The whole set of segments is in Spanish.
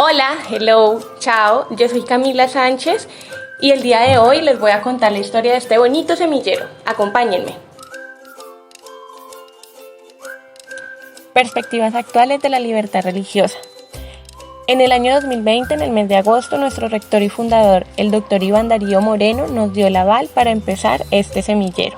Hola, hello, chao, yo soy Camila Sánchez y el día de hoy les voy a contar la historia de este bonito semillero. Acompáñenme. Perspectivas actuales de la libertad religiosa. En el año 2020, en el mes de agosto, nuestro rector y fundador, el doctor Iván Darío Moreno, nos dio el aval para empezar este semillero,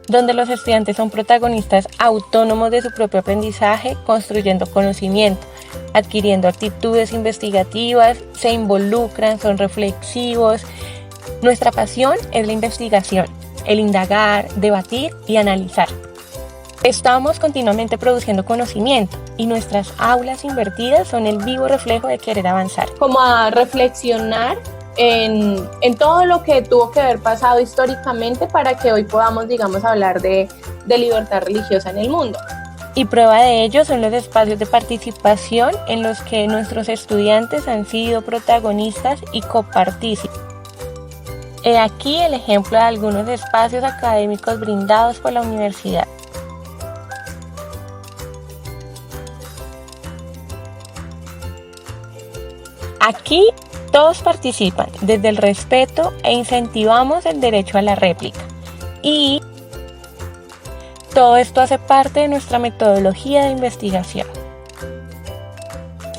donde los estudiantes son protagonistas autónomos de su propio aprendizaje, construyendo conocimiento, adquiriendo actitudes investigativas, se involucran, son reflexivos. Nuestra pasión es la investigación, el indagar, debatir y analizar. Estamos continuamente produciendo conocimiento y nuestras aulas invertidas son el vivo reflejo de querer avanzar. Como a reflexionar en todo lo que tuvo que haber pasado históricamente para que hoy podamos, hablar de libertad religiosa en el mundo. Y prueba de ello son los espacios de participación en los que nuestros estudiantes han sido protagonistas y copartícipes. He aquí el ejemplo de algunos espacios académicos brindados por la universidad. Aquí todos participan desde el respeto e incentivamos el derecho a la réplica. Y todo esto hace parte de nuestra metodología de investigación.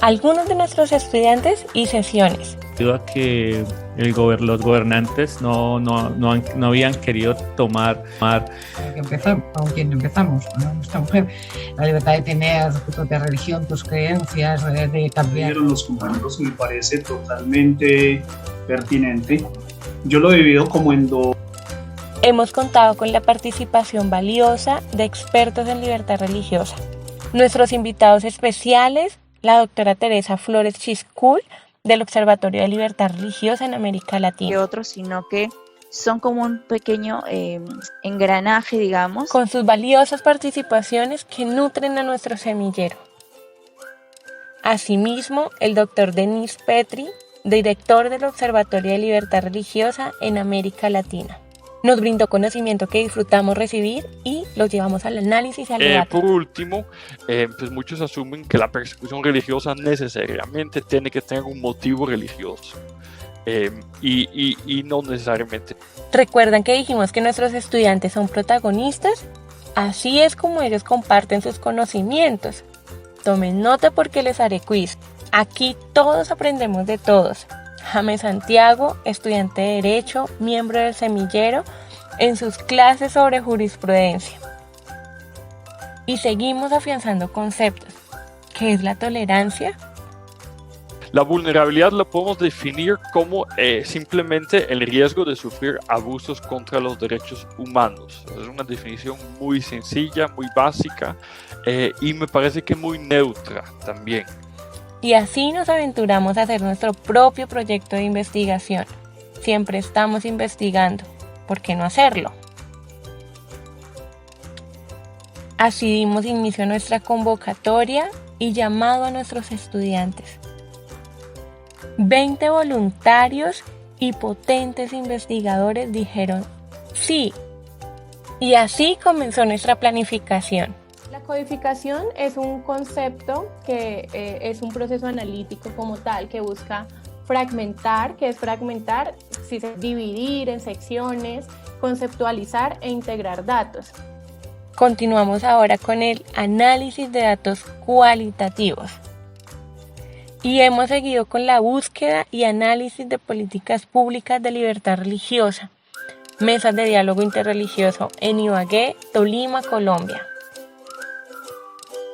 Algunos de nuestros estudiantes y sesiones. Debido a que los gobernantes no habían querido tomar. Empezamos, ¿no? Nuestra mujer, la libertad de tener tu propia religión, tus creencias, de cambiar. Los compañeros me parece totalmente pertinente. Yo lo he vivido como en dos. Hemos contado con la participación valiosa de expertos en libertad religiosa. Nuestros invitados especiales, la doctora Teresa Flores Chiscul, del Observatorio de Libertad Religiosa en América Latina. Que otros, sino que son como un pequeño engranaje, digamos. Con sus valiosas participaciones que nutren a nuestro semillero. Asimismo, el doctor Denis Petri, director del Observatorio de Libertad Religiosa en América Latina. Nos brindó conocimiento que disfrutamos recibir y lo llevamos al análisis y al debate. Por último, pues muchos asumen que la persecución religiosa necesariamente tiene que tener un motivo religioso y no necesariamente. ¿Recuerdan que dijimos que nuestros estudiantes son protagonistas? Así es como ellos comparten sus conocimientos. Tomen nota porque les haré quiz. Aquí todos aprendemos de todos. James Santiago, estudiante de Derecho, miembro del semillero, en sus clases sobre jurisprudencia. Y seguimos afianzando conceptos. ¿Qué es la tolerancia? La vulnerabilidad la podemos definir como simplemente el riesgo de sufrir abusos contra los derechos humanos. Es una definición muy sencilla, muy básica y me parece que muy neutra también. Y así nos aventuramos a hacer nuestro propio proyecto de investigación. Siempre estamos investigando. ¿Por qué no hacerlo? Así dimos inicio a nuestra convocatoria y llamado a nuestros estudiantes. 20 voluntarios y potentes investigadores dijeron sí. Y así comenzó nuestra planificación. La codificación es un concepto que es un proceso analítico como tal, que busca fragmentar, dividir en secciones, conceptualizar e integrar datos. Continuamos ahora con el análisis de datos cualitativos. Y hemos seguido con la búsqueda y análisis de políticas públicas de libertad religiosa. Mesas de diálogo interreligioso en Ibagué, Tolima, Colombia.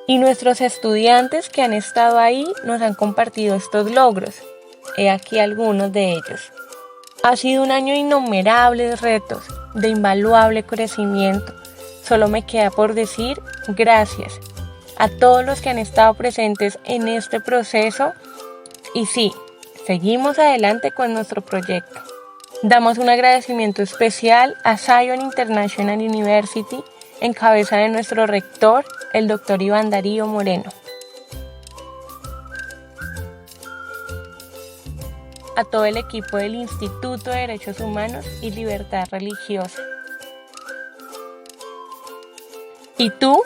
Y nuestros estudiantes que han estado ahí nos han compartido estos logros. He aquí algunos de ellos. Ha sido un año de innumerables retos, de invaluable crecimiento. Solo me queda por decir gracias a todos los que han estado presentes en este proceso. Y sí, seguimos adelante con nuestro proyecto. Damos un agradecimiento especial a Zion International University, en cabeza de nuestro rector, el doctor Iván Darío Moreno. A todo el equipo del Instituto de Derechos Humanos y Libertad Religiosa. ¿Y tú?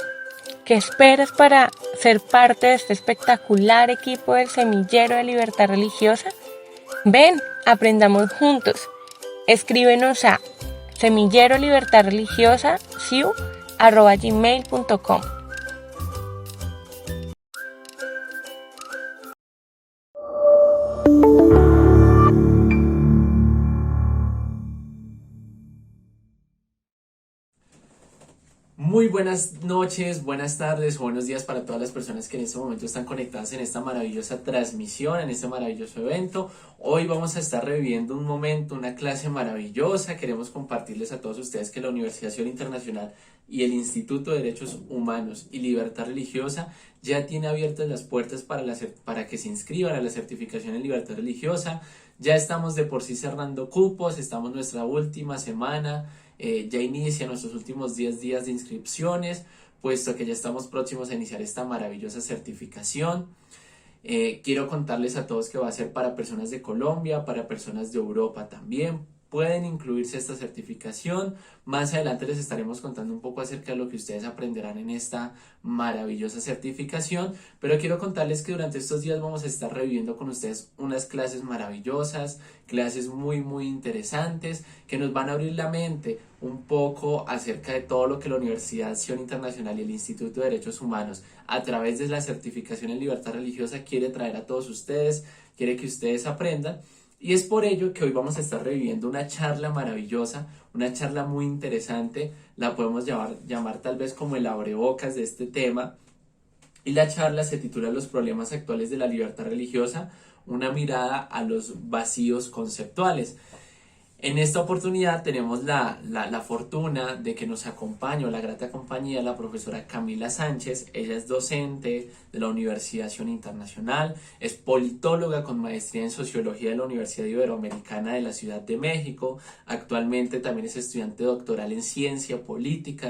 ¿Qué esperas para ser parte de este espectacular equipo del Semillero de Libertad Religiosa? Ven, aprendamos juntos. Escríbenos a semillerolibertadreligiosa@gmail.com. Muy buenas noches, buenas tardes o buenos días para todas las personas que en este momento están conectadas en esta maravillosa transmisión, en este maravilloso evento. Hoy vamos a estar reviviendo un momento, una clase maravillosa. Queremos compartirles a todos ustedes que la Universidad Sion Internacional y el Instituto de Derechos Humanos y Libertad Religiosa ya tiene abiertas las puertas para que se inscriban a la certificación en libertad religiosa. Ya estamos de por sí cerrando cupos, estamos en nuestra última semana. Ya inicia nuestros últimos 10 días de inscripciones, puesto que ya estamos próximos a iniciar esta maravillosa certificación. Quiero contarles a todos que va a ser para personas de Colombia, para personas de Europa también. Pueden incluirse a esta certificación. Más adelante les estaremos contando un poco acerca de lo que ustedes aprenderán en esta maravillosa certificación. Pero quiero contarles que durante estos días vamos a estar reviviendo con ustedes unas clases maravillosas, clases muy interesantes, que nos van a abrir la mente un poco acerca de todo lo que la Universidad Sion Internacional y el Instituto de Derechos Humanos, a través de la certificación en libertad religiosa, quiere traer a todos ustedes, quiere que ustedes aprendan. Y es por ello que hoy vamos a estar reviviendo una charla maravillosa, una charla muy interesante, la podemos llamar tal vez como el abrebocas de este tema. Y la charla se titula Los problemas actuales de la libertad religiosa, una mirada a los vacíos conceptuales. En esta oportunidad tenemos la fortuna de que nos acompañe, o la grata compañía, la profesora Camila Sánchez. Ella es docente de la Universidad Sion Internacional, es politóloga con maestría en Sociología de la Universidad Iberoamericana de la Ciudad de México. Actualmente también es estudiante doctoral en Ciencia Política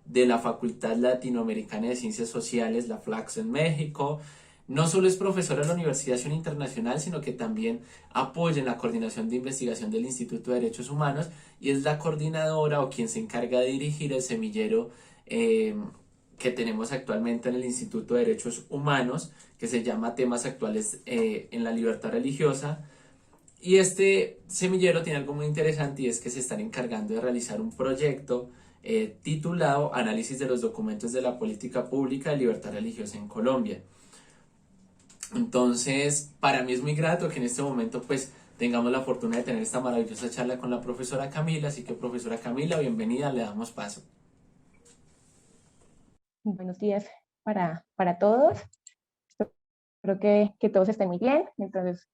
de la Facultad Latinoamericana de Ciencias Sociales, la FLACS en México. No solo es profesora de la Universidad Sion Internacional, sino que también apoya en la coordinación de investigación del Instituto de Derechos Humanos y es la coordinadora o quien se encarga de dirigir el semillero que tenemos actualmente en el Instituto de Derechos Humanos, que se llama Temas Actuales en la Libertad Religiosa. Y este semillero tiene algo muy interesante, y es que se están encargando de realizar un proyecto titulado Análisis de los documentos de la política pública de libertad religiosa en Colombia. Entonces, para mí es muy grato que en este momento pues tengamos la fortuna de tener esta maravillosa charla con la profesora Camila. Así que, profesora Camila, bienvenida, le damos paso. Buenos días para todos. Espero que todos estén muy bien. Entonces,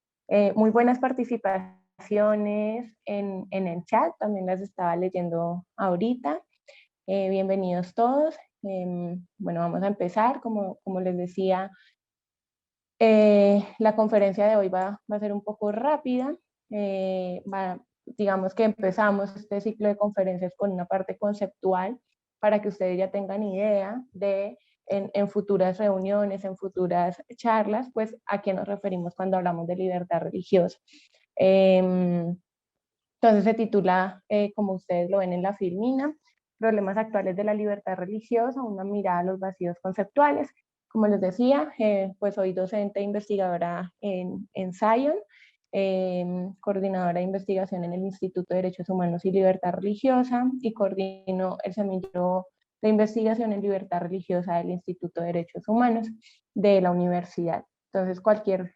muy buenas participaciones en el chat, también las estaba leyendo ahorita. Bienvenidos todos. Bueno, vamos a empezar. Como les decía, la conferencia de hoy va a ser un poco rápida. Digamos que empezamos este ciclo de conferencias con una parte conceptual para que ustedes ya tengan idea de en futuras reuniones, en futuras charlas, pues a qué nos referimos cuando hablamos de libertad religiosa. Entonces se titula, como ustedes lo ven en la filmina, Problemas actuales de la libertad religiosa, una mirada a los vacíos conceptuales. Como les decía, pues soy docente e investigadora en Sion, coordinadora de investigación en el Instituto de Derechos Humanos y Libertad Religiosa, y coordino el semillero de investigación en libertad religiosa del Instituto de Derechos Humanos de la universidad. Entonces, cualquier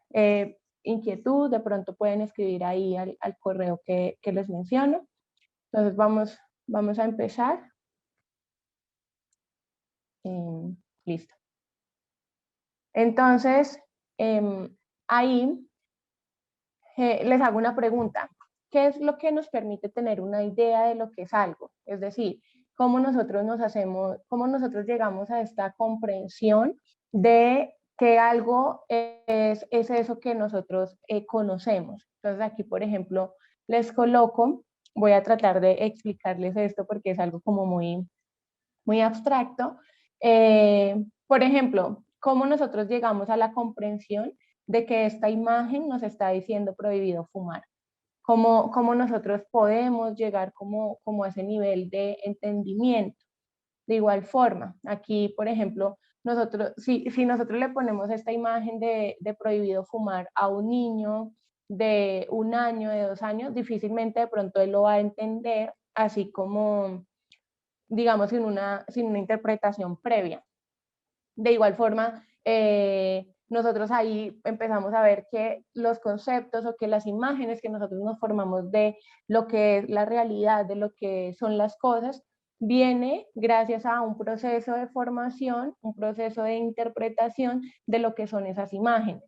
inquietud, de pronto pueden escribir ahí al correo que les menciono. Entonces, vamos a empezar. Listo. Entonces, ahí les hago una pregunta. ¿Qué es lo que nos permite tener una idea de lo que es algo? Es decir, cómo nosotros llegamos a esta comprensión de que algo es eso que nosotros conocemos. Entonces aquí, por ejemplo, les coloco, voy a tratar de explicarles esto porque es algo como muy abstracto. Por ejemplo, cómo nosotros llegamos a la comprensión de que esta imagen nos está diciendo prohibido fumar. Cómo nosotros podemos llegar como a ese nivel de entendimiento. De igual forma, aquí, por ejemplo, si nosotros le ponemos esta imagen de prohibido fumar a un niño de 1 año, de 2 años, difícilmente de pronto él lo va a entender, así como, digamos, sin una interpretación previa. De igual forma, nosotros ahí empezamos a ver que los conceptos o que las imágenes que nosotros nos formamos de lo que es la realidad, de lo que son las cosas, viene gracias a un proceso de formación, un proceso de interpretación de lo que son esas imágenes.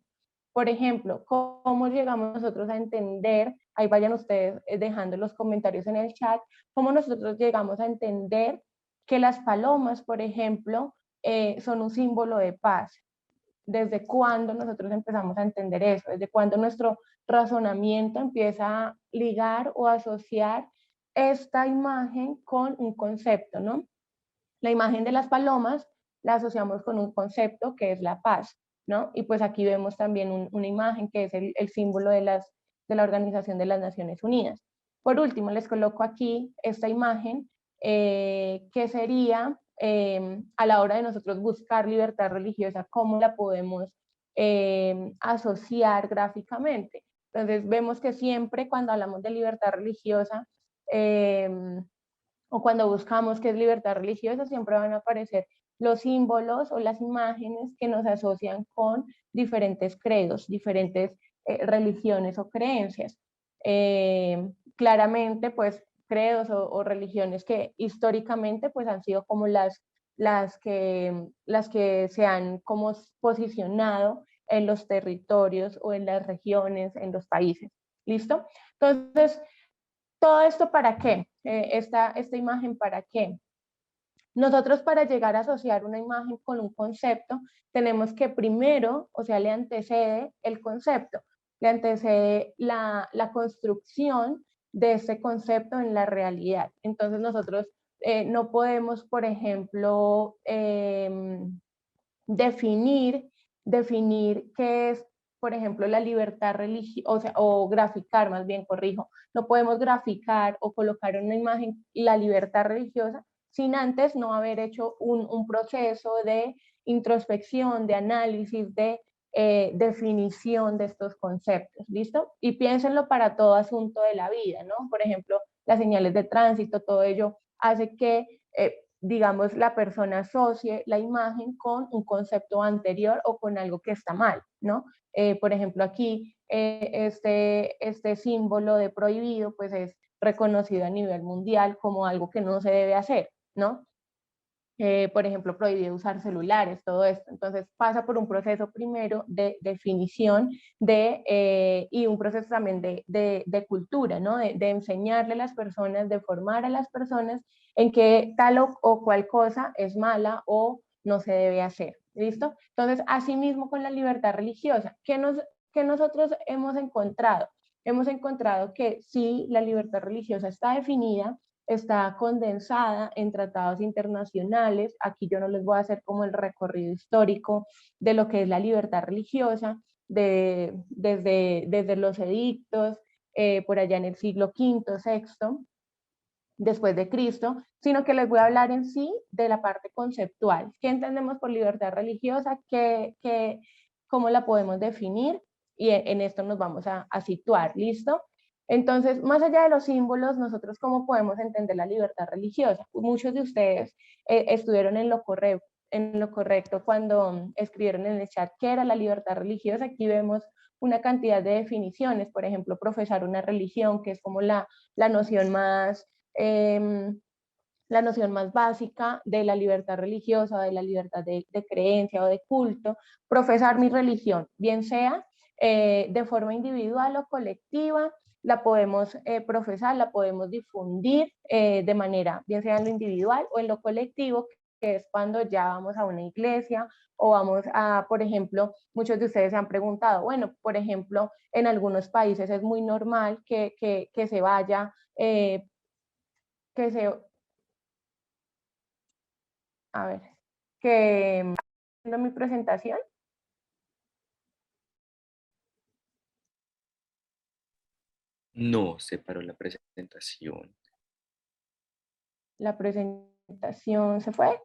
Por ejemplo, ¿cómo llegamos nosotros a entender? Ahí vayan ustedes dejando los comentarios en el chat, cómo nosotros llegamos a entender que las palomas, por ejemplo, son un símbolo de paz. ¿Desde cuándo nosotros empezamos a entender eso? ¿Desde cuándo nuestro razonamiento empieza a ligar o asociar esta imagen con un concepto, ¿no? La imagen de las palomas la asociamos con un concepto que es la paz, ¿no? Y pues aquí vemos también una imagen que es el símbolo de la Organización de las Naciones Unidas. Por último, les coloco aquí esta imagen que sería a la hora de nosotros buscar libertad religiosa, cómo la podemos asociar gráficamente. Entonces vemos que siempre cuando hablamos de libertad religiosa, o cuando buscamos qué es libertad religiosa, siempre van a aparecer los símbolos o las imágenes que nos asocian con diferentes credos, diferentes religiones o creencias. Claramente, pues, credos o religiones que históricamente pues han sido como las que se han como posicionado en los territorios o en las regiones, en los países. ¿Listo? Entonces, ¿todo esto para qué? Esta imagen para qué? Nosotros para llegar a asociar una imagen con un concepto, tenemos que primero, o sea, le antecede el concepto, le antecede la construcción de ese concepto en la realidad. Entonces nosotros no podemos, por ejemplo, definir qué es, por ejemplo, la libertad religiosa, o graficar, más bien, corrijo, no podemos graficar o colocar en una imagen la libertad religiosa sin antes no haber hecho un proceso de introspección, de análisis, de definición de estos conceptos, ¿listo? Y piénsenlo para todo asunto de la vida, ¿no? Por ejemplo, las señales de tránsito, todo ello hace que digamos, la persona asocie la imagen con un concepto anterior o con algo que está mal, ¿no? Por ejemplo, aquí este símbolo de prohibido, pues es reconocido a nivel mundial como algo que no se debe hacer, ¿no? Por ejemplo, prohibido usar celulares, todo esto. Entonces pasa por un proceso primero de definición y un proceso también de cultura, ¿no? De enseñarle a las personas, de formar a las personas en que tal o cual cosa es mala o no se debe hacer. ¿Listo? Entonces, asimismo con la libertad religiosa, ¿qué nosotros hemos encontrado? Hemos encontrado que sí, la libertad religiosa está definida, está condensada en tratados internacionales. Aquí yo no les voy a hacer como el recorrido histórico de lo que es la libertad religiosa, desde los edictos, por allá en el siglo V, VI, después de Cristo, sino que les voy a hablar en sí de la parte conceptual. ¿Qué entendemos por libertad religiosa? ¿Cómo la podemos definir? Y en esto nos vamos a situar, ¿listo? Entonces, más allá de los símbolos, nosotros cómo podemos entender la libertad religiosa. Muchos de ustedes estuvieron en lo correcto cuando escribieron en el chat qué era la libertad religiosa. Aquí vemos una cantidad de definiciones, por ejemplo, profesar una religión, que es como la noción más la noción más básica de la libertad religiosa, de la libertad de creencia o de culto, profesar mi religión, bien sea de forma individual o colectiva, la podemos profesar, la podemos difundir de manera, bien sea en lo individual o en lo colectivo, que es cuando ya vamos a una iglesia o vamos a, por ejemplo, muchos de ustedes se han preguntado, bueno, por ejemplo, en algunos países es muy normal que se vaya, que se, a ver, que haciendo mi presentación, No, se paró la presentación. la presentación presentación se fue.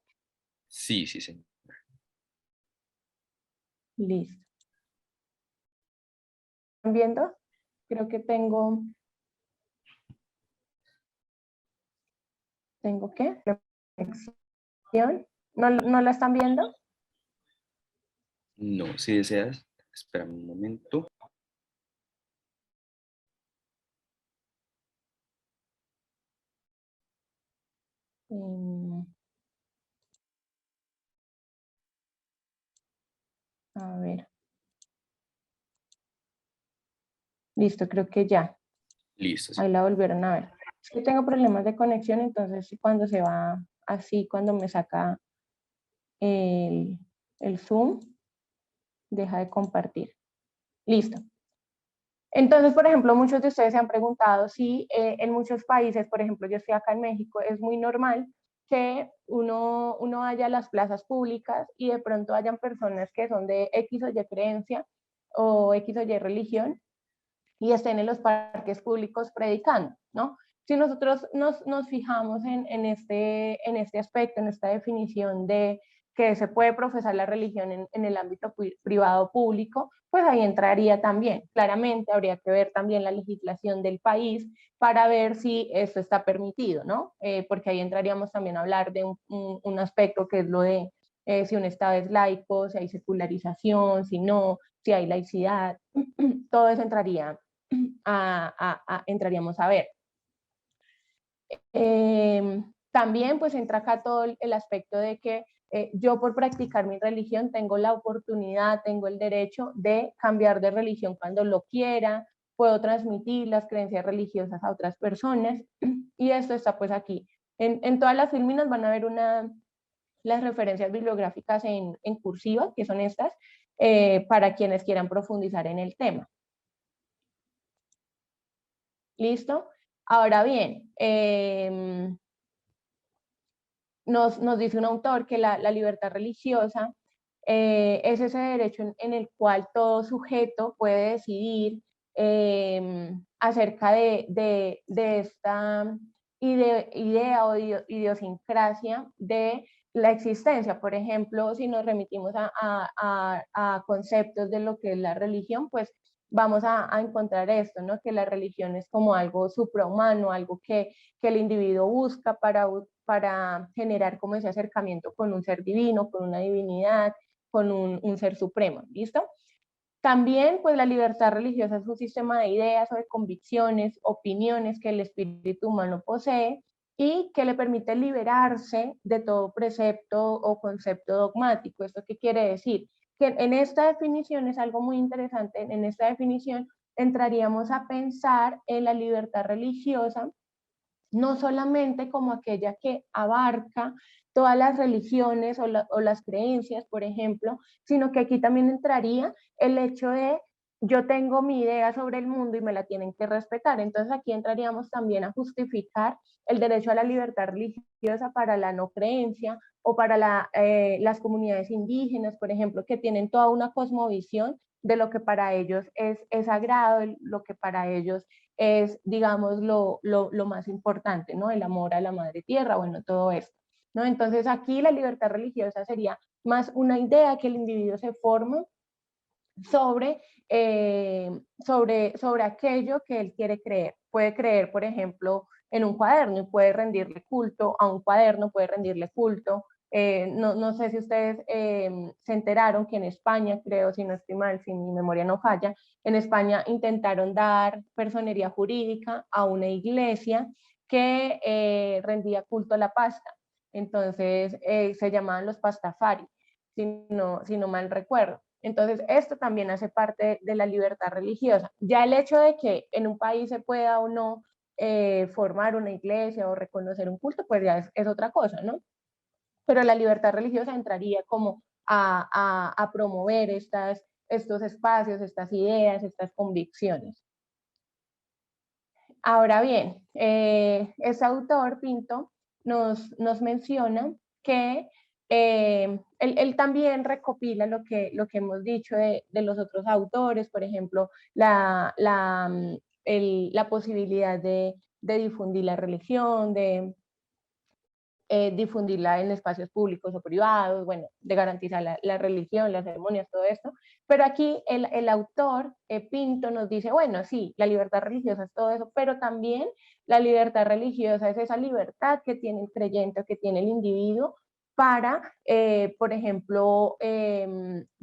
Sí, sí, sí. Listo. ¿Están viendo? Creo que tengo ¿qué? Reflexión. ¿No la están viendo? No, si deseas, espera un momento. A ver. Listo, creo que ya. Listo, sí. Ahí la volvieron a ver. Es que tengo problemas de conexión, entonces cuando se va así, cuando me saca el Zoom, deja de compartir. Listo. Entonces, por ejemplo, muchos de ustedes se han preguntado si en muchos países, por ejemplo, yo estoy acá en México, es muy normal que uno vaya a las plazas públicas y de pronto hayan personas que son de X o Y creencia o X o Y religión y estén en los parques públicos predicando, ¿no? Si nosotros nos fijamos en este aspecto, en esta definición de que se puede profesar la religión en el ámbito privado público, pues ahí entraría también. Claramente habría que ver también la legislación del país para ver si esto está permitido, ¿no? Porque ahí entraríamos también a hablar de un aspecto que es lo de si un Estado es laico, si hay secularización, si no, si hay laicidad, todo eso entraría entraríamos a ver. También pues entra acá todo el aspecto de que yo por practicar mi religión tengo la oportunidad, tengo el derecho de cambiar de religión cuando lo quiera, puedo transmitir las creencias religiosas a otras personas y esto está pues aquí. En todas las filminas van a ver las referencias bibliográficas en cursiva, que son estas, para quienes quieran profundizar en el tema. ¿Listo? Ahora bien, nos dice un autor que la libertad religiosa es ese derecho en el cual todo sujeto puede decidir acerca de esta idea o idiosincrasia de la existencia. Por ejemplo, si nos remitimos a conceptos de lo que es la religión, pues vamos a encontrar esto, ¿no? Que la religión es como algo suprahumano, algo que el individuo busca para generar como ese acercamiento con un ser divino, con una divinidad, con un ser supremo, ¿listo? También, pues la libertad religiosa es un sistema de ideas o de convicciones, opiniones que el espíritu humano posee y que le permite liberarse de todo precepto o concepto dogmático. ¿Esto qué quiere decir? Que en esta definición es algo muy interesante. En esta definición entraríamos a pensar en la libertad religiosa no solamente como aquella que abarca todas las religiones o las creencias, por ejemplo, sino que aquí también entraría el hecho de yo tengo mi idea sobre el mundo y me la tienen que respetar. Entonces aquí entraríamos también a justificar el derecho a la libertad religiosa para la no creencia o para las comunidades indígenas, por ejemplo, que tienen toda una cosmovisión de lo que para ellos es sagrado, lo que para ellos es, digamos, lo más importante, ¿no? El amor a la madre tierra, bueno, todo esto, ¿no? Entonces aquí la libertad religiosa sería más una idea que el individuo se forma sobre aquello que él quiere creer. Puede creer, por ejemplo, en un cuaderno y puede rendirle culto a un cuaderno, puede rendirle culto. No sé si ustedes se enteraron que en España, creo, si no estoy mal, si mi memoria no falla, en España intentaron dar personería jurídica a una iglesia que rendía culto a la pasta. Entonces se llamaban los pastafari, si no mal recuerdo. Entonces, esto también hace parte de la libertad religiosa. Ya el hecho de que en un país se pueda o no formar una iglesia o reconocer un culto, pues ya es otra cosa, ¿no? Pero la libertad religiosa entraría como a promover estos espacios, estas ideas, estas convicciones. Ahora bien, ese autor, Pinto, nos menciona que él también recopila lo que hemos dicho de los otros autores, por ejemplo, la posibilidad de difundir la religión, de difundirla en espacios públicos o privados, bueno, de garantizar la religión, las ceremonias, todo esto. Pero aquí el autor, Pinto, nos dice, bueno, sí, la libertad religiosa es todo eso, pero también la libertad religiosa es esa libertad que tiene el creyente, que tiene el individuo para, por ejemplo,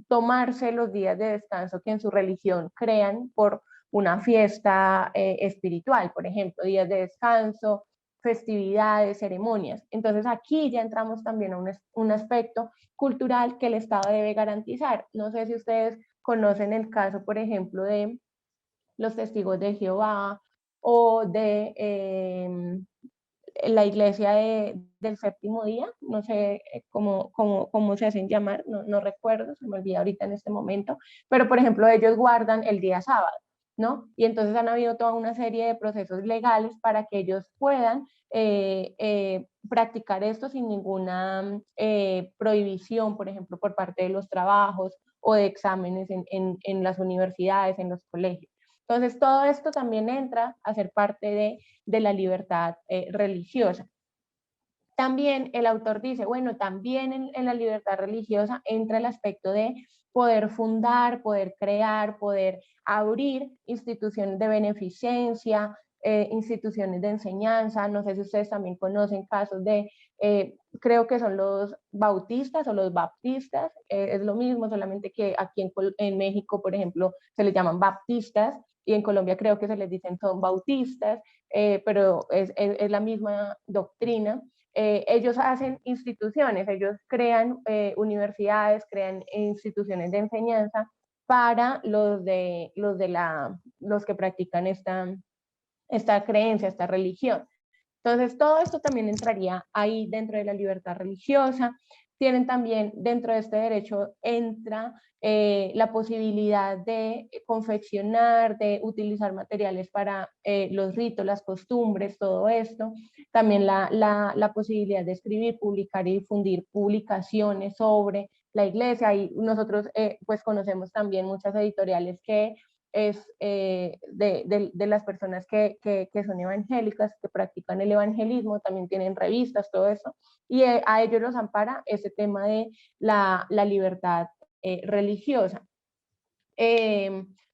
tomarse los días de descanso que en su religión crean por una fiesta espiritual, por ejemplo, días de descanso, festividades, ceremonias. Entonces aquí ya entramos también a un aspecto cultural que el Estado debe garantizar. No sé si ustedes conocen el caso, por ejemplo, de los testigos de Jehová o de la iglesia del séptimo día, no sé cómo se hacen llamar, no recuerdo, se me olvida ahorita en este momento, pero por ejemplo ellos guardan el día sábado, ¿no? Y entonces han habido toda una serie de procesos legales para que ellos puedan practicar esto sin ninguna prohibición, por ejemplo, por parte de los trabajos o de exámenes en las universidades, en los colegios. Entonces, todo esto también entra a ser parte de la libertad religiosa. También el autor dice, bueno, también en la libertad religiosa entra el aspecto de poder fundar, poder crear, poder abrir instituciones de beneficencia, instituciones de enseñanza. No sé si ustedes también conocen casos de, creo que son los bautistas o los baptistas, es lo mismo, solamente que aquí en México, por ejemplo, se les llaman baptistas, y en Colombia creo que se les dicen son bautistas, pero es la misma doctrina. Ellos hacen instituciones, ellos crean universidades, crean instituciones de enseñanza para los que practican esta creencia, esta religión. Entonces, todo esto también entraría ahí dentro de la libertad religiosa. Tienen también, dentro de este derecho, entra la posibilidad de confeccionar, de utilizar materiales para los ritos, las costumbres, todo esto. También la posibilidad de escribir, publicar y difundir publicaciones sobre la iglesia. Y nosotros pues conocemos también muchas editoriales que es de las personas que son evangélicas, que practican el evangelismo, también tienen revistas, todo eso, y a ellos los ampara ese tema de la libertad religiosa.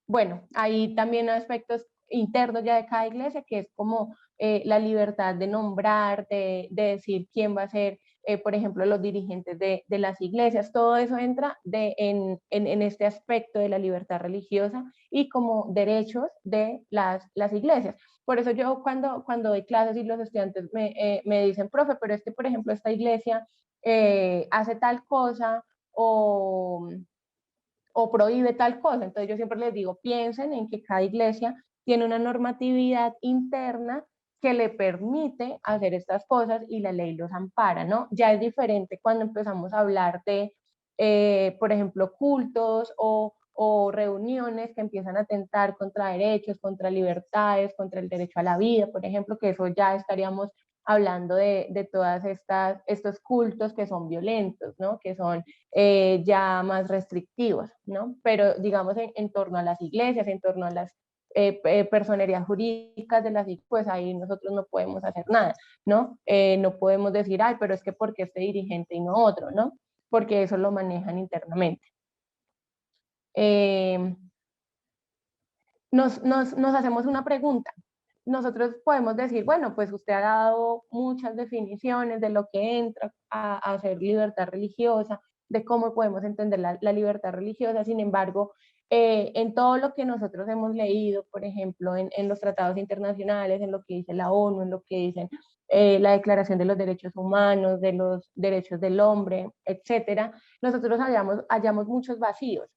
Bueno, hay también aspectos internos ya de cada iglesia, que es como la libertad de nombrar, de decir quién va a ser, por ejemplo, los dirigentes de las iglesias. Todo eso entra en este aspecto de la libertad religiosa y como derechos de las iglesias. Por eso yo cuando doy clases y los estudiantes me dicen, profe, pero es que, por ejemplo, esta iglesia hace tal cosa o prohíbe tal cosa. Entonces yo siempre les digo, piensen en que cada iglesia tiene una normatividad interna que le permite hacer estas cosas y la ley los ampara, ¿no? Ya es diferente cuando empezamos a hablar de, por ejemplo, cultos o reuniones que empiezan a atentar contra derechos, contra libertades, contra el derecho a la vida, por ejemplo, que eso ya estaríamos hablando de todas estos cultos que son violentos, ¿no? Que son ya más restrictivos, ¿no? Pero digamos en torno a las iglesias, en torno a las personerías jurídicas de las iglesias, pues ahí nosotros no podemos hacer nada, ¿no? No podemos decir, ay, pero es que porque este dirigente y no otro, ¿no? Porque eso lo manejan internamente. Nos hacemos una pregunta. Nosotros podemos decir, bueno, pues usted ha dado muchas definiciones de lo que entra a ser libertad religiosa, de cómo podemos entender la libertad religiosa. Sin embargo, en todo lo que nosotros hemos leído, por ejemplo, en los tratados internacionales, en lo que dice la ONU, en lo que dicen la Declaración de los Derechos Humanos, de los Derechos del Hombre, etcétera, nosotros hallamos muchos vacíos.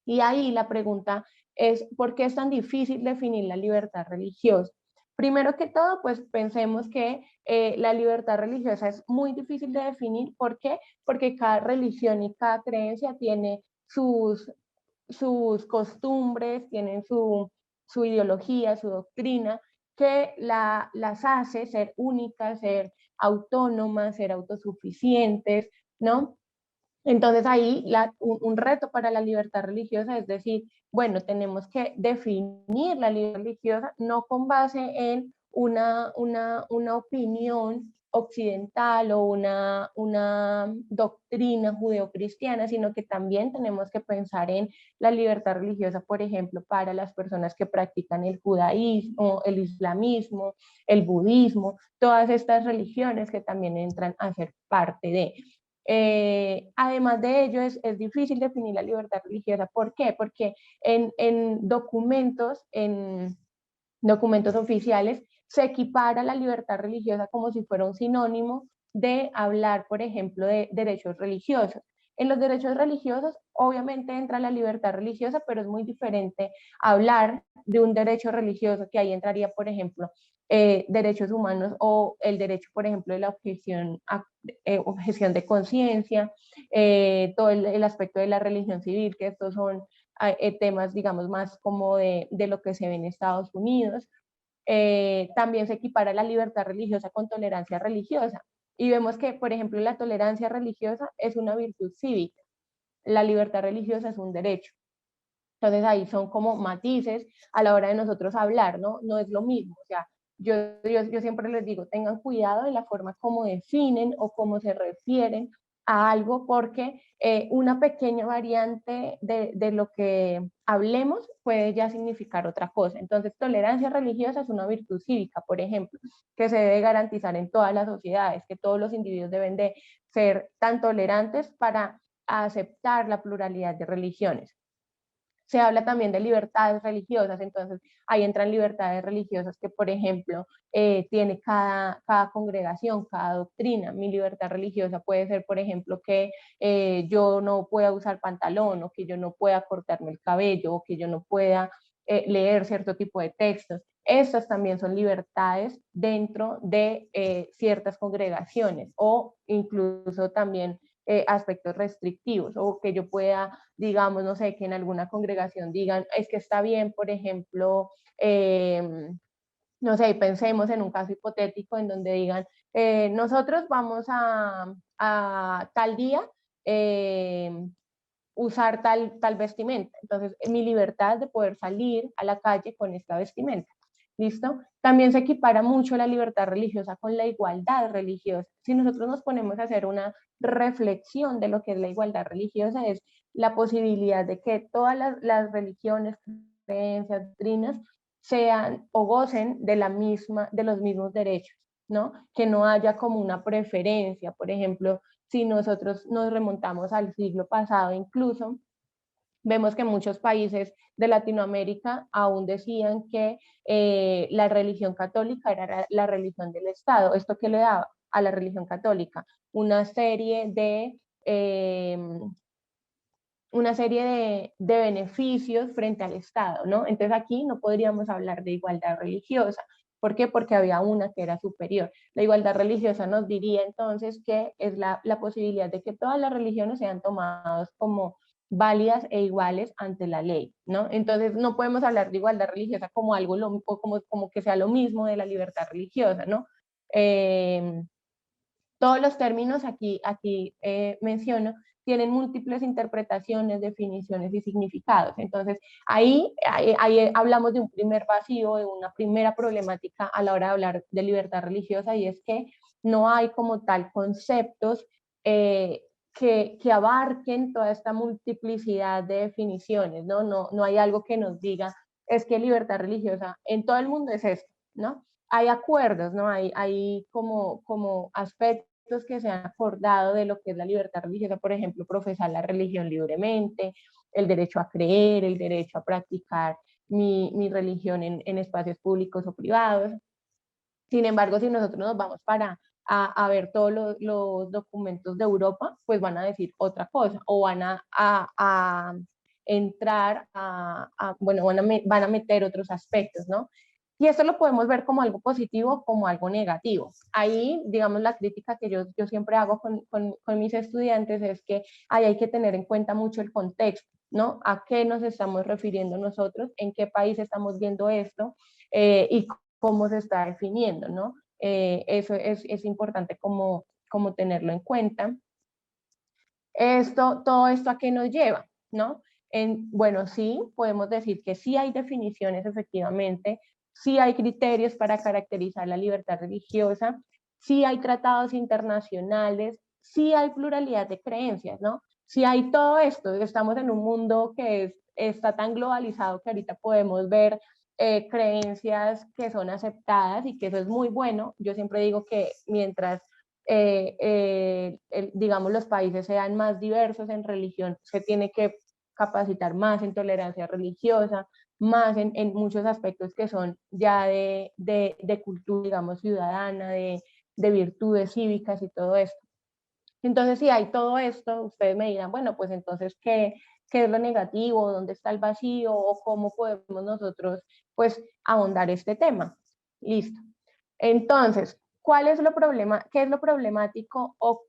Y ahí la pregunta es, ¿por qué es tan difícil definir la libertad religiosa? Primero que todo, pues pensemos que la libertad religiosa es muy difícil de definir. ¿Por qué? Porque cada religión y cada creencia tiene sus costumbres, tienen su ideología, su doctrina, que las hace ser únicas, ser autónomas, ser autosuficientes, ¿no? Entonces ahí un reto para la libertad religiosa es decir, bueno, tenemos que definir la libertad religiosa no con base en una opinión occidental o una doctrina judeocristiana, sino que también tenemos que pensar en la libertad religiosa, por ejemplo, para las personas que practican el judaísmo, el islamismo, el budismo, todas estas religiones que también entran a ser parte de. Además de ello, es difícil definir la libertad religiosa. ¿Por qué? Porque en documentos oficiales se equipara la libertad religiosa como si fuera un sinónimo de hablar, por ejemplo, de derechos religiosos. En los derechos religiosos, obviamente entra la libertad religiosa, pero es muy diferente hablar de un derecho religioso, que ahí entraría, por ejemplo, derechos humanos o el derecho, por ejemplo, de la objeción de conciencia, todo el aspecto de la religión civil, que estos son temas, digamos, más como de lo que se ve en Estados Unidos. También se equipara la libertad religiosa con tolerancia religiosa. Y vemos que, por ejemplo, la tolerancia religiosa es una virtud cívica, la libertad religiosa es un derecho. Entonces ahí son como matices a la hora de nosotros hablar, ¿no? No es lo mismo. O sea, yo siempre les digo, tengan cuidado de la forma como definen o cómo se refieren a algo, porque una pequeña variante de lo que hablemos puede ya significar otra cosa. Entonces, tolerancia religiosa es una virtud cívica, por ejemplo, que se debe garantizar en todas las sociedades, que todos los individuos deben de ser tan tolerantes para aceptar la pluralidad de religiones. Se habla también de libertades religiosas, entonces ahí entran libertades religiosas que, por ejemplo, tiene cada congregación, cada doctrina. Mi libertad religiosa puede ser, por ejemplo, que yo no pueda usar pantalón, o que yo no pueda cortarme el cabello, o que yo no pueda leer cierto tipo de textos. Estas también son libertades dentro de ciertas congregaciones, o incluso también aspectos restrictivos, o que yo pueda, digamos, no sé, que en alguna congregación digan, es que está bien, por ejemplo, no sé, pensemos en un caso hipotético en donde digan, nosotros vamos a tal día usar tal vestimenta. Entonces, mi libertad de poder salir a la calle con esta vestimenta. ¿Listo? También se equipara mucho la libertad religiosa con la igualdad religiosa. Si nosotros nos ponemos a hacer una reflexión de lo que es la igualdad religiosa, es la posibilidad de que todas las religiones, creencias, doctrinas sean o gocen de los mismos derechos, ¿no? Que no haya como una preferencia. Por ejemplo, si nosotros nos remontamos al siglo pasado incluso, vemos que muchos países de Latinoamérica aún decían que la religión católica era la religión del Estado. ¿Esto qué le daba a la religión católica? Una serie de beneficios frente al Estado, ¿no? Entonces aquí no podríamos hablar de igualdad religiosa. ¿Por qué? Porque había una que era superior. La igualdad religiosa nos diría entonces que es la posibilidad de que todas las religiones sean tomadas como válidas e iguales ante la ley, ¿no? Entonces no podemos hablar de igualdad religiosa como algo, o como que sea lo mismo de la libertad religiosa, ¿no? Todos los términos aquí menciono tienen múltiples interpretaciones, definiciones y significados. Entonces, ahí hablamos de un primer vacío, de una primera problemática a la hora de hablar de libertad religiosa, y es que no hay como tal conceptos que abarquen toda esta multiplicidad de definiciones, ¿no? No hay algo que nos diga, es que libertad religiosa en todo el mundo es esto, ¿no? Hay acuerdos, ¿no? Hay como aspectos que se han acordado de lo que es la libertad religiosa, por ejemplo, profesar la religión libremente, el derecho a creer, el derecho a practicar mi religión en espacios públicos o privados. Sin embargo, si nosotros nos vamos a ver todos los documentos de Europa, pues van a decir otra cosa, o van a entrar bueno, van a meter otros aspectos, ¿no? Y esto lo podemos ver como algo positivo, como algo negativo. Ahí, digamos, la crítica que yo siempre hago con mis estudiantes es que ahí hay que tener en cuenta mucho el contexto, ¿no? A qué nos estamos refiriendo nosotros, en qué país estamos viendo esto y cómo se está definiendo, ¿no? Eso es importante como tenerlo en cuenta. Todo esto ¿a qué nos lleva? ¿No? Bueno, sí, podemos decir que sí hay definiciones efectivamente, sí hay criterios para caracterizar la libertad religiosa, sí hay tratados internacionales, sí hay pluralidad de creencias, ¿no? Sí hay todo esto, estamos en un mundo que está tan globalizado que ahorita podemos ver creencias que son aceptadas y que eso es muy bueno. Yo siempre digo que mientras digamos, los países sean más diversos en religión, se tiene que capacitar más en tolerancia religiosa, más en muchos aspectos que son ya de cultura, digamos, ciudadana, de virtudes cívicas y todo esto. Entonces, si hay todo esto, ustedes me dirán, bueno, pues entonces, ¿qué es lo negativo? ¿Dónde está el vacío? ¿O cómo podemos nosotros, pues, ahondar este tema? Listo. Entonces, ¿cuál es lo problema? ¿Qué es lo problemático o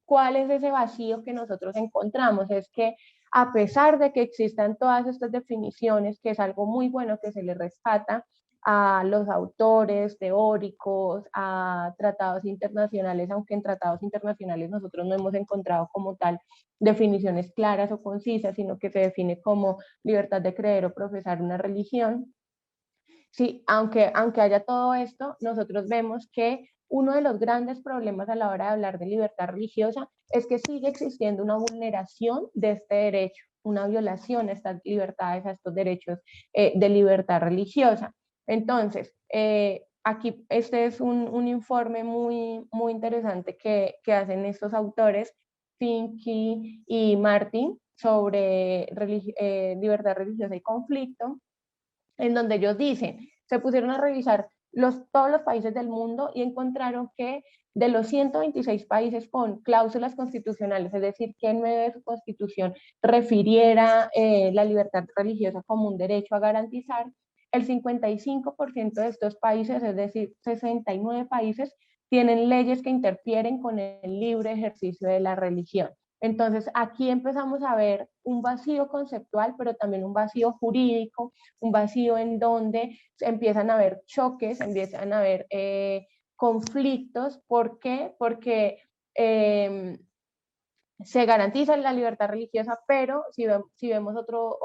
cuál es ese vacío que nosotros encontramos? Es que a pesar de que existan todas estas definiciones, que es algo muy bueno que se le rescata a los autores teóricos, a tratados internacionales, aunque en tratados internacionales nosotros no hemos encontrado como tal definiciones claras o concisas, sino que se define como libertad de creer o profesar una religión. Sí, aunque haya todo esto, nosotros vemos que uno de los grandes problemas a la hora de hablar de libertad religiosa es que sigue existiendo una vulneración de este derecho, una violación a estas libertades, a estos derechos de libertad religiosa. Entonces, aquí este es un informe muy interesante que hacen estos autores, Finke y Martin, sobre libertad religiosa y conflicto, en donde ellos dicen, se pusieron a revisar todos los países del mundo y encontraron que de los 126 países con cláusulas constitucionales, es decir, que en medio de su constitución refiriera la libertad religiosa como un derecho a garantizar, el 55% de estos países, es decir, 69 países, tienen leyes que interfieren con el libre ejercicio de la religión. Entonces, aquí empezamos a ver un vacío conceptual, pero también un vacío jurídico, un vacío en donde empiezan a haber choques, empiezan a haber conflictos. ¿Por qué? Porque se garantiza la libertad religiosa, pero si vemos otro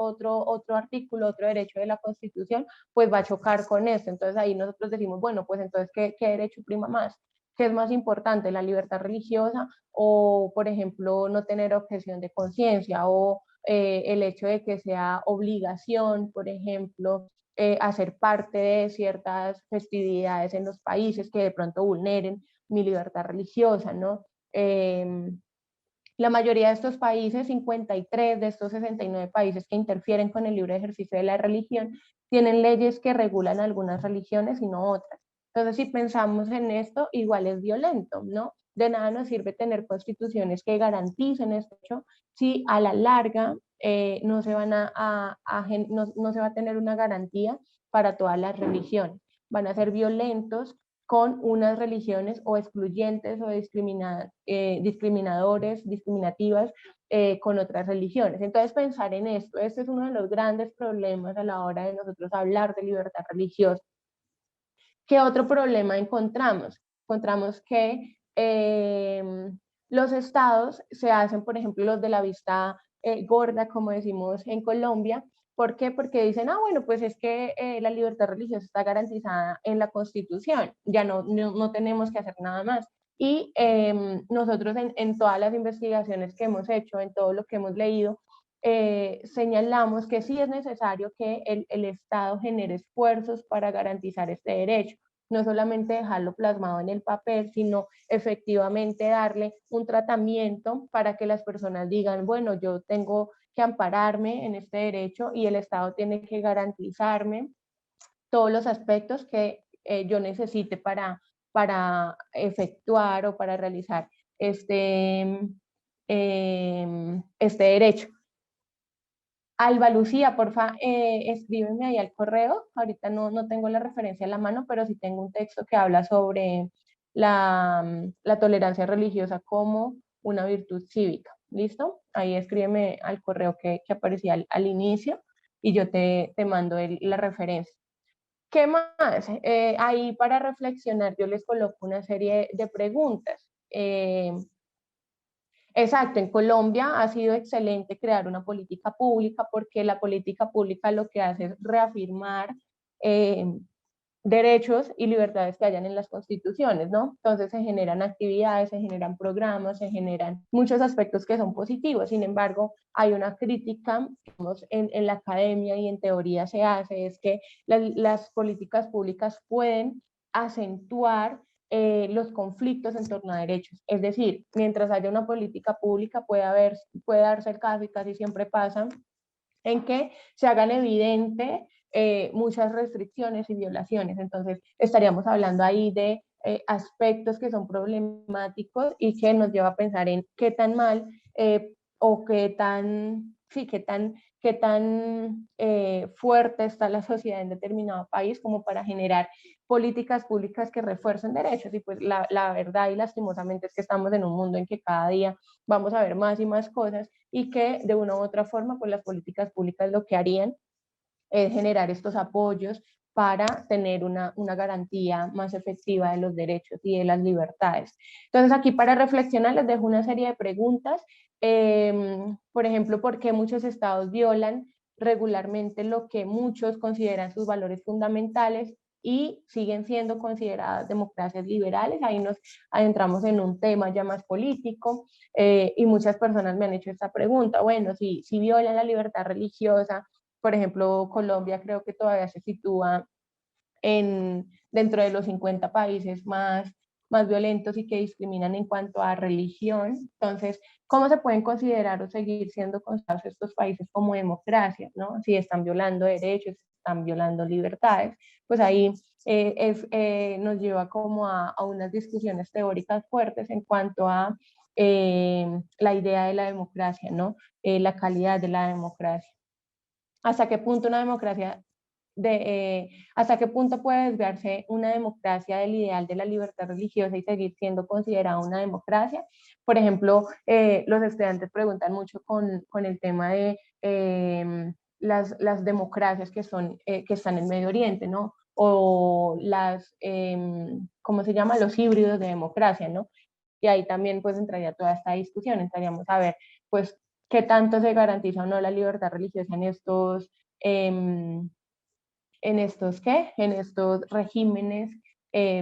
artículo, otro derecho de la Constitución, pues va a chocar con esto. Entonces ahí nosotros decimos, bueno, pues entonces, ¿qué derecho prima más? ¿Qué es más importante, la libertad religiosa o, por ejemplo, no tener objeción de conciencia o el hecho de que sea obligación, por ejemplo, hacer parte de ciertas festividades en los países que de pronto vulneren mi libertad religiosa, ¿no? La mayoría de estos países, 53 de estos 69 países que interfieren con el libre ejercicio de la religión, tienen leyes que regulan algunas religiones y no otras. Entonces, si pensamos en esto, igual es violento, ¿no? De nada nos sirve tener constituciones que garanticen esto si a la larga no se va a tener una garantía para todas las religiones. Van a ser violentos con unas religiones o excluyentes o discriminadores, discriminativas con otras religiones. Entonces pensar en esto, este es uno de los grandes problemas a la hora de nosotros hablar de libertad religiosa. ¿Qué otro problema encontramos? Encontramos que los estados se hacen, por ejemplo, los de la vista gorda, como decimos en Colombia. ¿Por qué? Porque dicen, bueno, pues es que la libertad religiosa está garantizada en la Constitución, ya no tenemos que hacer nada más. Y nosotros en todas las investigaciones que hemos hecho, en todo lo que hemos leído, señalamos que sí es necesario que el Estado genere esfuerzos para garantizar este derecho, no solamente dejarlo plasmado en el papel, sino efectivamente darle un tratamiento para que las personas digan, bueno, yo tengo que ampararme en este derecho y el Estado tiene que garantizarme todos los aspectos que yo necesite para efectuar o para realizar este derecho. Alba Lucía, porfa, escríbeme ahí al correo. Ahorita no tengo la referencia a la mano, pero sí tengo un texto que habla sobre la tolerancia religiosa como una virtud cívica. ¿Listo? Ahí escríbeme al correo que aparecía al inicio y yo te mando la referencia. ¿Qué más? Ahí para reflexionar yo les coloco una serie de preguntas. Exacto, en Colombia ha sido excelente crear una política pública porque la política pública lo que hace es reafirmar derechos y libertades que hayan en las constituciones, ¿no? Entonces se generan actividades, se generan programas, se generan muchos aspectos que son positivos. Sin embargo, hay una crítica, digamos, en la academia y en teoría se hace, es que las políticas públicas pueden acentuar los conflictos en torno a derechos. Es decir, mientras haya una política pública puede darse el caso, y casi siempre pasa, en que se hagan evidente muchas restricciones y violaciones. Entonces, estaríamos hablando ahí de aspectos que son problemáticos y que nos lleva a pensar en qué tan mal o qué tan, sí, qué tan fuerte está la sociedad en determinado país como para generar políticas públicas que refuercen derechos. Y pues la verdad y lastimosamente es que estamos en un mundo en que cada día vamos a ver más y más cosas y que de una u otra forma pues las políticas públicas lo que harían es generar estos apoyos para tener una garantía más efectiva de los derechos y de las libertades. Entonces aquí para reflexionar les dejo una serie de preguntas. Por ejemplo, ¿por qué muchos estados violan regularmente lo que muchos consideran sus valores fundamentales y siguen siendo consideradas democracias liberales? Ahí nos adentramos en un tema ya más político y muchas personas me han hecho esta pregunta. Bueno, si violan la libertad religiosa, por ejemplo, Colombia creo que todavía se sitúa dentro de los 50 países más violentos y que discriminan en cuanto a religión. Entonces, ¿cómo se pueden considerar o seguir siendo considerados estos países como democracias, ¿no? Si están violando derechos, si están violando libertades, pues ahí nos lleva como a unas discusiones teóricas fuertes en cuanto a la idea de la democracia, ¿no? La calidad de la democracia. ¿Hasta qué punto una democracia hasta qué punto puede desviarse una democracia del ideal de la libertad religiosa y seguir siendo considerada una democracia? Por ejemplo, los estudiantes preguntan mucho con el tema de las democracias que están en Medio Oriente, ¿no? O ¿cómo se llama? Los híbridos de democracia, ¿no? Y ahí también pues entraría toda esta discusión, entraríamos a ver pues qué tanto se garantiza o no la libertad religiosa en estos regímenes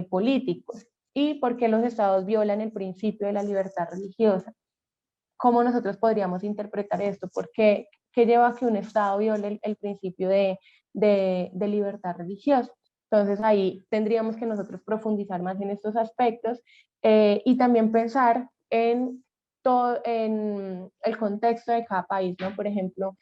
políticos, y por qué los estados violan el principio de la libertad religiosa. ¿Cómo nosotros podríamos interpretar esto? ¿Qué lleva a que un estado viole el principio de libertad religiosa? Entonces ahí tendríamos que nosotros profundizar más en estos aspectos y también pensar en el contexto de cada país, ¿no? Por ejemplo,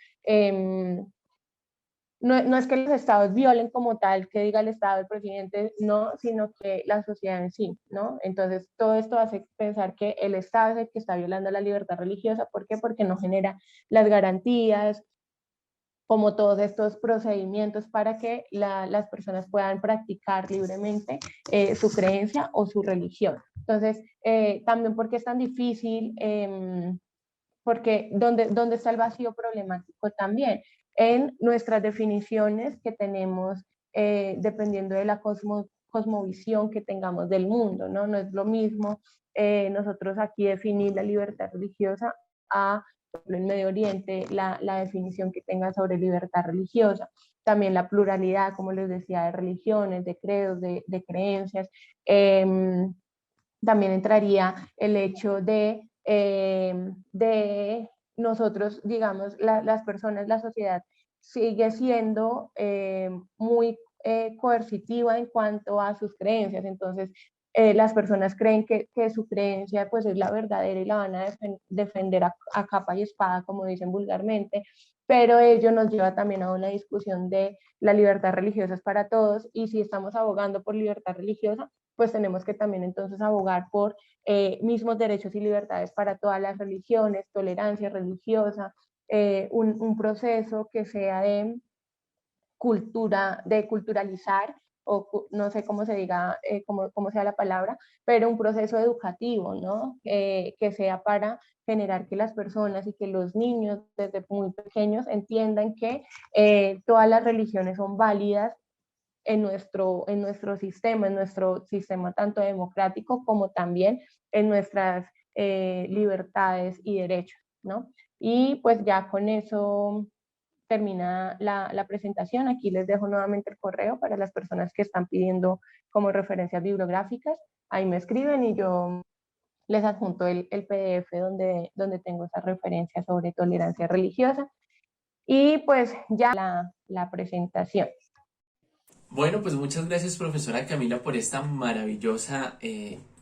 no es que los estados violen como tal, que diga el estado, el presidente, no, sino que la sociedad en sí, ¿no? Entonces, todo esto hace pensar que el estado es el que está violando la libertad religiosa. ¿Por qué? Porque no genera las garantías, como todos estos procedimientos para que las personas puedan practicar libremente su creencia o su religión. Entonces, también porque es tan difícil, porque ¿dónde está el vacío problemático también? En nuestras definiciones que tenemos dependiendo de la cosmovisión que tengamos del mundo, ¿no? No es lo mismo nosotros aquí definir la libertad religiosa a, por ejemplo, en Medio Oriente, la definición que tenga sobre libertad religiosa. También la pluralidad, como les decía, de religiones, de credos, de creencias. También entraría el hecho de nosotros, digamos, las personas, la sociedad sigue siendo muy coercitiva en cuanto a sus creencias. Entonces, las personas creen que su creencia pues es la verdadera y la van a defender a capa y espada, como dicen vulgarmente, pero ello nos lleva también a una discusión de la libertad religiosa es para todos, y si estamos abogando por libertad religiosa, pues tenemos que también entonces abogar por mismos derechos y libertades para todas las religiones, tolerancia religiosa, un proceso que sea de culturalizar, o no sé cómo se diga, cómo sea la palabra, pero un proceso educativo, ¿no? Que sea para generar que las personas y que los niños desde muy pequeños entiendan que todas las religiones son válidas en nuestro sistema tanto democrático como también en nuestras libertades y derechos, ¿no? Y pues ya con eso termina la presentación. Aquí les dejo nuevamente el correo para las personas que están pidiendo como referencias bibliográficas. Ahí me escriben y yo les adjunto el PDF donde tengo esa referencia sobre tolerancia religiosa. Y pues ya la presentación. Bueno, pues muchas gracias, profesora Camila, por esta maravillosa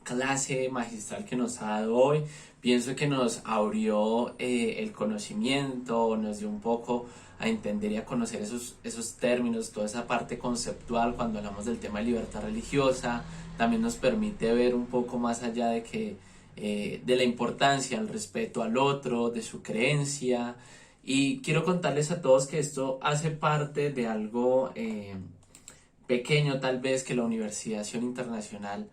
clase magistral que nos ha dado hoy. Pienso que nos abrió el conocimiento, nos dio un poco a entender y a conocer esos términos, toda esa parte conceptual cuando hablamos del tema de libertad religiosa. También nos permite ver un poco más allá de la importancia, el respeto al otro, de su creencia. Y quiero contarles a todos que esto hace parte de algo pequeño tal vez que la Universidad Internacional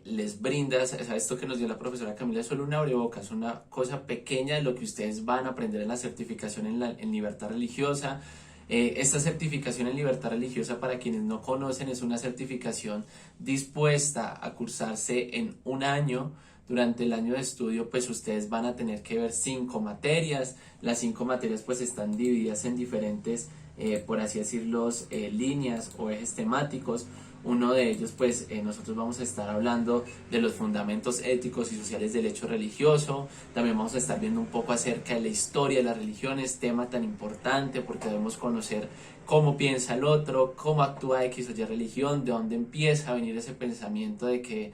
les brinda. O sea, esto que nos dio la profesora Camila es solo un abrebocas, una cosa pequeña de lo que ustedes van a aprender en la certificación en libertad religiosa. Esta certificación en libertad religiosa, para quienes no conocen, es una certificación dispuesta a cursarse en un año. Durante el año de estudio, pues ustedes van a tener que ver 5 materias. Las 5 materias pues están divididas en diferentes, por así decirlo, líneas o ejes temáticos. Uno de ellos, pues nosotros vamos a estar hablando de los fundamentos éticos y sociales del hecho religioso. También vamos a estar viendo un poco acerca de la historia de las religiones, tema tan importante porque debemos conocer cómo piensa el otro, cómo actúa X o Y religión, de dónde empieza a venir ese pensamiento de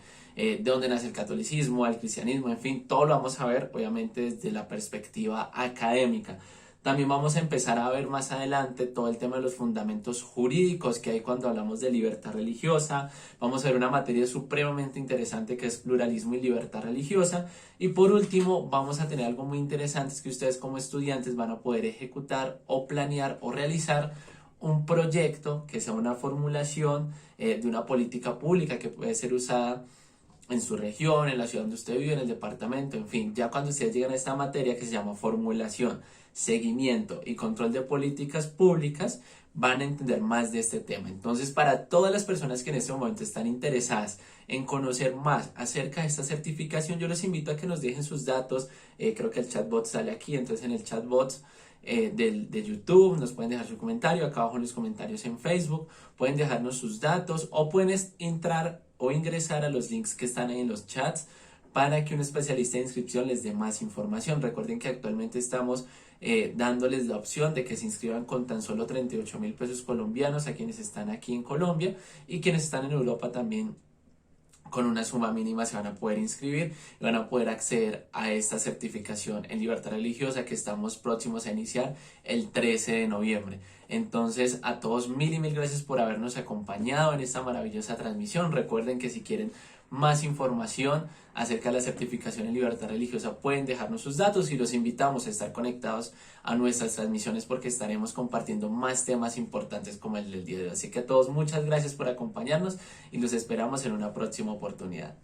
dónde nace el catolicismo, el cristianismo, en fin, todo lo vamos a ver obviamente desde la perspectiva académica. También vamos a empezar a ver más adelante todo el tema de los fundamentos jurídicos que hay cuando hablamos de libertad religiosa. Vamos a ver una materia supremamente interesante que es pluralismo y libertad religiosa. Y por último vamos a tener algo muy interesante, es que ustedes como estudiantes van a poder ejecutar o planear o realizar un proyecto que sea una formulación de una política pública que puede ser usada en su región, en la ciudad donde usted vive, en el departamento, en fin. Ya cuando ustedes llegan a esta materia que se llama formulación, seguimiento y control de políticas públicas, van a entender más de este tema. Entonces, para todas las personas que en este momento están interesadas en conocer más acerca de esta certificación, yo les invito a que nos dejen sus datos. Creo que el chatbot sale aquí, entonces en el chatbot de YouTube nos pueden dejar su comentario, acá abajo en los comentarios en Facebook, pueden dejarnos sus datos o pueden entrar o ingresar a los links que están ahí en los chats para que un especialista de inscripción les dé más información. Recuerden que actualmente estamos dándoles la opción de que se inscriban con tan solo 38.000 pesos colombianos a quienes están aquí en Colombia, y quienes están en Europa también con una suma mínima se van a poder inscribir y van a poder acceder a esta certificación en libertad religiosa que estamos próximos a iniciar el 13 de noviembre. Entonces, a todos mil y mil gracias por habernos acompañado en esta maravillosa transmisión. Recuerden que si quieren más información acerca de la certificación en libertad religiosa pueden dejarnos sus datos, y los invitamos a estar conectados a nuestras transmisiones porque estaremos compartiendo más temas importantes como el del día de hoy. Así que a todos muchas gracias por acompañarnos y los esperamos en una próxima oportunidad.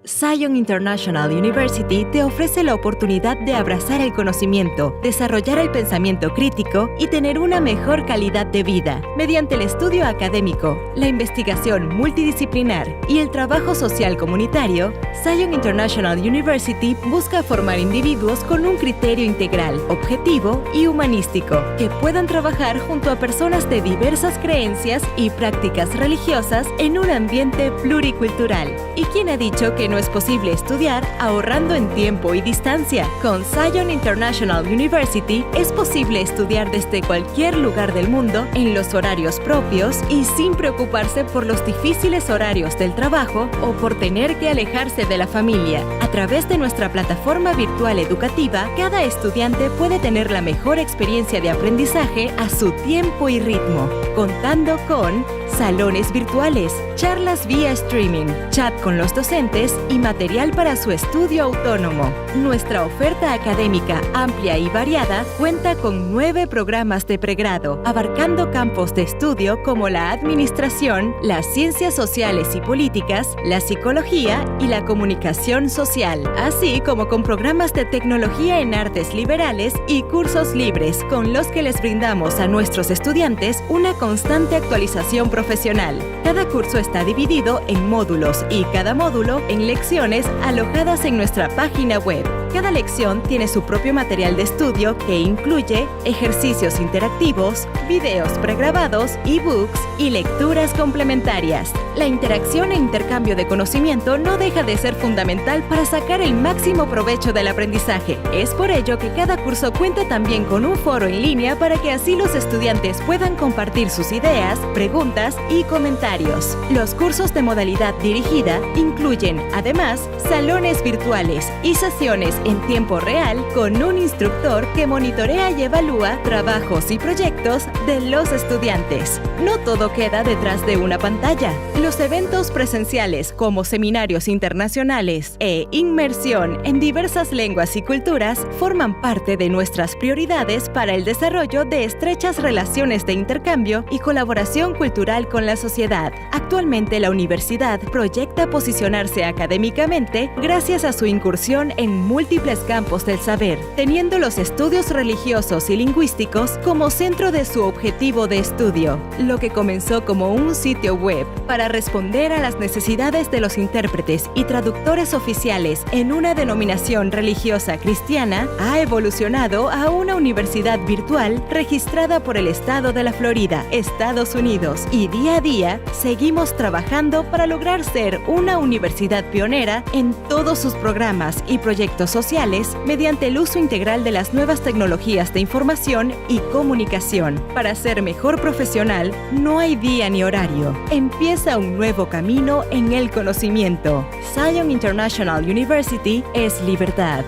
Zion International University te ofrece la oportunidad de abrazar el conocimiento, desarrollar el pensamiento crítico y tener una mejor calidad de vida mediante el estudio académico, la investigación multidisciplinar y el trabajo social comunitario. Zion International University busca formar individuos con un criterio integral, objetivo y humanístico, que puedan trabajar junto a personas de diversas creencias y prácticas religiosas en un ambiente pluricultural. ¿Y quién ha dicho que no es posible estudiar ahorrando en tiempo y distancia? Con Zion International University es posible estudiar desde cualquier lugar del mundo en los horarios propios y sin preocuparse por los difíciles horarios del trabajo o por tener que alejarse de la familia. A través de nuestra plataforma virtual educativa, cada estudiante puede tener la mejor experiencia de aprendizaje a su tiempo y ritmo, contando con salones virtuales, charlas vía streaming, chat con los docentes y material para su estudio autónomo. Nuestra oferta académica amplia y variada cuenta con 9 programas de pregrado, abarcando campos de estudio como la administración, las ciencias sociales y políticas, la psicología y la comunicación social, así como con programas de tecnología en artes liberales y cursos libres con los que les brindamos a nuestros estudiantes una constante actualización profesional. Cada curso está dividido en módulos y cada módulo en lecciones alojadas en nuestra página web. Cada lección tiene su propio material de estudio que incluye ejercicios interactivos, videos pregrabados, ebooks y lecturas complementarias. La interacción e intercambio de conocimiento no deja de ser fundamental para sacar el máximo provecho del aprendizaje. Es por ello que cada curso cuenta también con un foro en línea para que así los estudiantes puedan compartir sus ideas, preguntas y comentarios. Los cursos de modalidad dirigida incluyen, además, salones virtuales y sesiones en tiempo real con un instructor que monitorea y evalúa trabajos y proyectos de los estudiantes. No todo queda detrás de una pantalla. Los eventos presenciales como seminarios internacionales e inmersión en diversas lenguas y culturas forman parte de nuestras prioridades para el desarrollo de estrechas relaciones de intercambio y colaboración cultural con la sociedad. Actualmente la universidad proyecta posicionarse académicamente gracias a su incursión en múltiples campos del saber, teniendo los estudios religiosos y lingüísticos como centro de su objetivo de estudio. Lo que comenzó como un sitio web para responder a las necesidades de los intérpretes y traductores oficiales en una denominación religiosa cristiana, ha evolucionado a una universidad virtual registrada por el estado de la Florida, Estados Unidos, y día a día seguimos trabajando para lograr ser una universidad pionera en todos sus programas y proyectos sociales mediante el uso integral de las nuevas tecnologías de información y comunicación. Para ser mejor profesional, no hay día ni horario. Empieza un nuevo camino en el conocimiento. Zion International University es libertad.